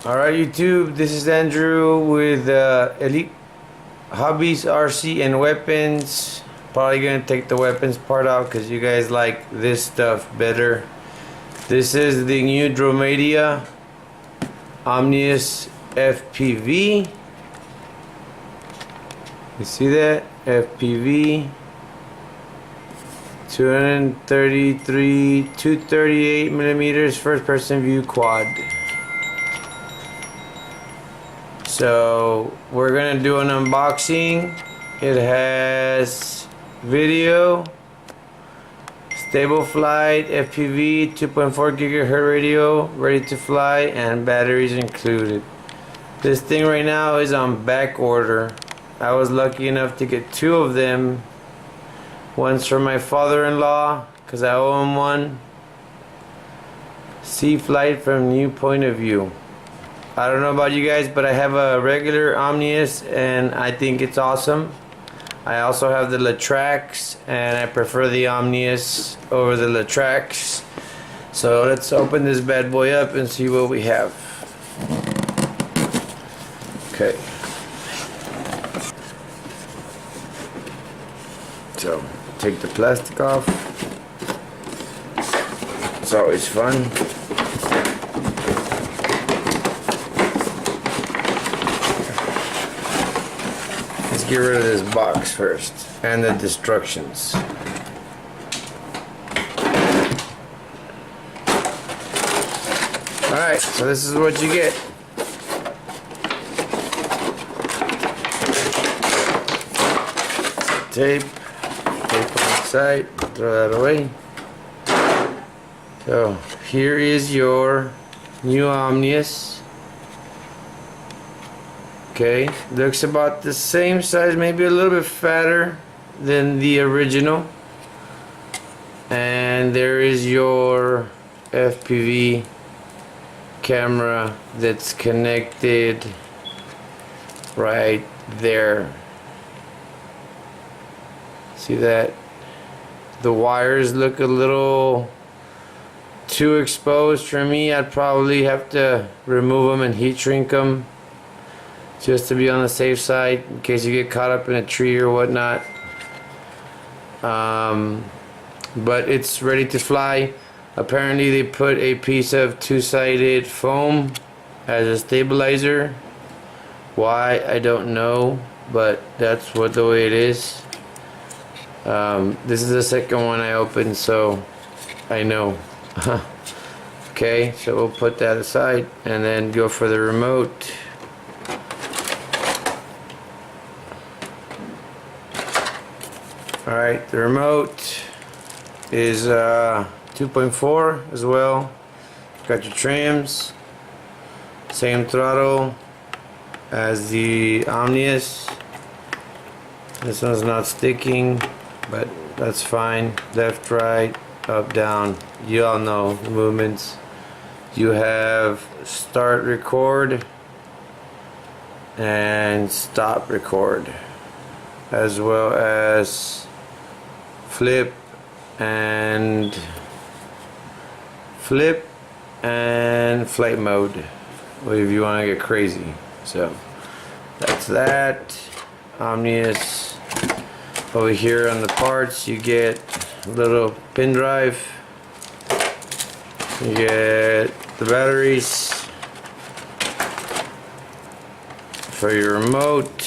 Alright YouTube, this is Andrew with Elite Hobbies, RC and Weapons. Probably gonna take the weapons part out because you guys like this stuff better. This is the new Dromida OMNIAS FPV. You see that? FPV 238 millimeters first person view quad. So we're gonna do an unboxing. It has video, stable flight, FPV, 2.4 gigahertz radio, ready to fly, and batteries included. This thing right now is on back order. I was lucky enough to get two of them. One's from my father-in-law because I owe him one. See flight from new point of view. I don't know about you guys, but I have a regular OMNIAS and I think it's awesome. I also have the Latrax and I prefer the OMNIAS over the Latrax. So let's open this bad boy up and see what we have. Okay. So take the plastic off. It's always fun. Let's get rid of this box first and the instructions. Alright, so this is what you get. Tape on the side, throw that away. So here is your new OMNIAS. Okay, looks about the same size, maybe a little bit fatter than the original. And there is your FPV camera that's connected right there. See that? The wires look a little too exposed for me. I'd probably have to remove them and heat shrink them just to be on the safe side in case you get caught up in a tree or whatnot. But it's ready to fly. Apparently they put a piece of two-sided foam as a stabilizer. Why, I don't know, but that's what the way it is. This is the second one I opened, so I know. Okay, so we'll put that aside and then go for the remote. Alright, the remote is 2.4 as well. Got your trims, same throttle as the OMNIAS. This one's not sticking, but that's fine. Left, right, up, down. You all know the movements. You have start record and stop record, as well as flip and flight mode, if you want to get crazy. So that's that. OMNIAS. Over here on the parts you get a little pin drive, you get the batteries for your remote,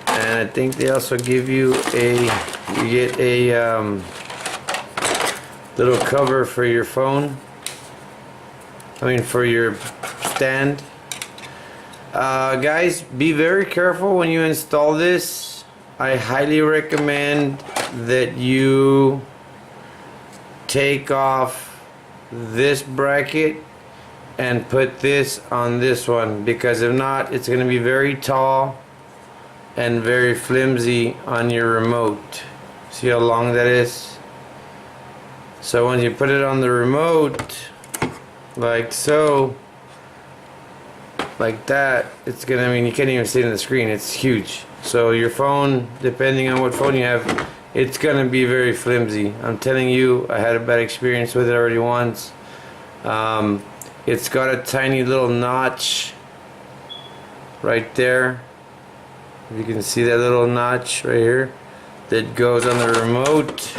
and I think they also give you get a little cover for your phone, for your stand. Guys, be very careful when you install this. I highly recommend that you take off this bracket and put this on this one, because if not, it's going to be very tall and very flimsy on your remote. See how long that is? So when you put it on the remote like so, like that, it's gonna, you can't even see it on the screen, it's huge. So your phone, depending on what phone you have, it's gonna be very flimsy. I'm telling you, I had a bad experience with it already once. it's got a tiny little notch right there. If you can see that little notch right here that goes on the remote.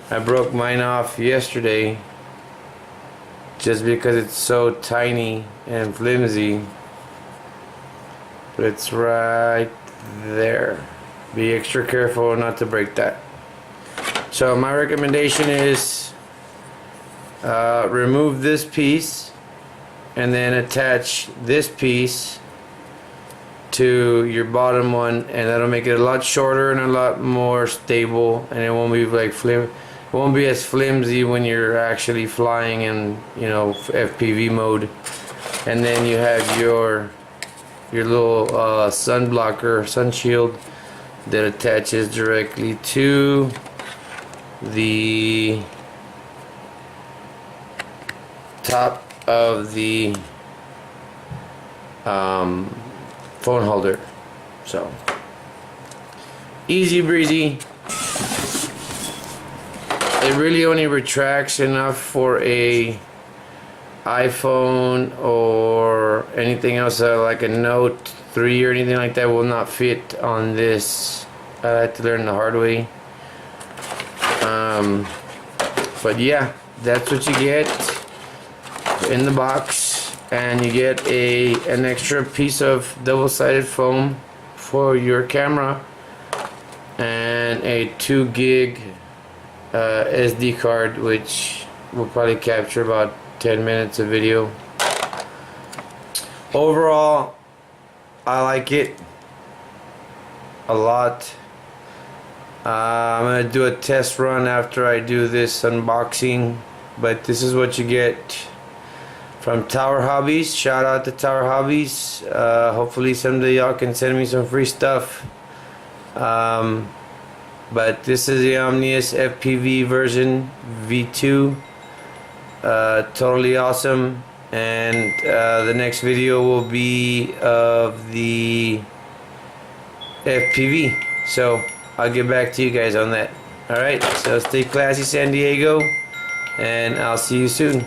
I broke mine off yesterday just because it's so tiny and flimsy, but it's right there. Be extra careful not to break that. So my recommendation is remove this piece and then attach this piece to your bottom one, and that'll make it a lot shorter and a lot more stable, and it won't be like it won't be as flimsy when you're actually flying in, you know, FPV mode. And then you have your little sun blocker, sun shield that attaches directly to the top of the phone holder. So easy breezy. It really only retracts enough for a iPhone or anything else, like a Note 3 or anything like that will not fit on this. I had to learn the hard way. But yeah, that's what you get in the box, and you get an extra piece of double-sided foam for your camera and a 2 gig SD card, which will probably capture about 10 minutes of video. Overall, I like it a lot. I'm gonna do a test run after I do this unboxing, but this is what you get from Tower Hobbies. Shout out to Tower Hobbies. Hopefully someday y'all can send me some free stuff. But this is the OMNIAS FPV version V2. Totally awesome. And the next video will be of the FPV. So I'll get back to you guys on that. Alright, so stay classy, San Diego, and I'll see you soon.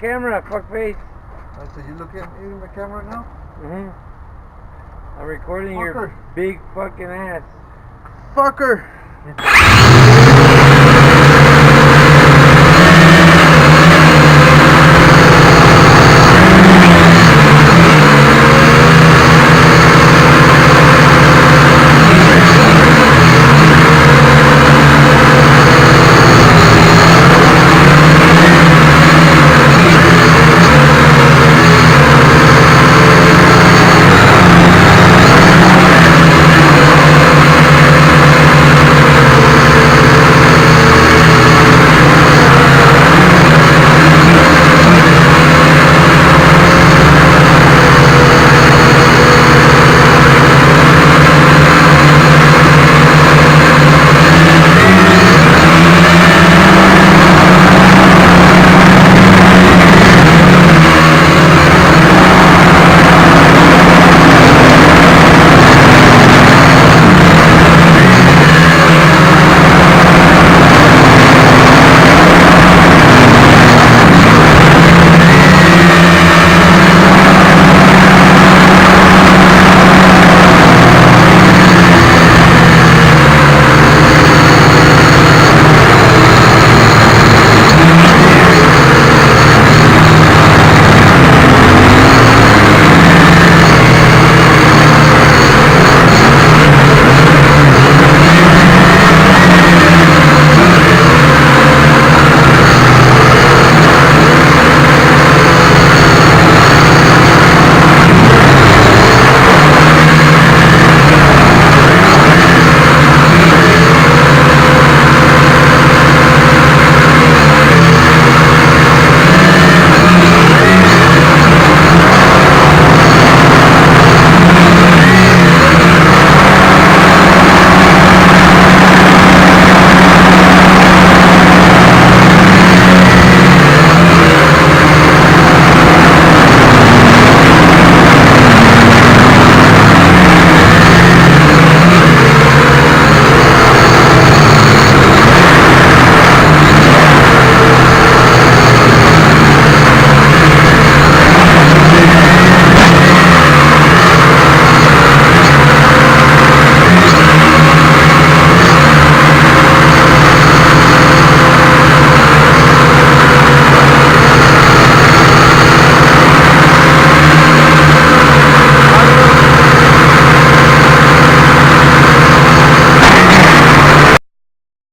Camera, fuckface. So you looking in the camera now? I'm recording your big fucking ass. Fucker!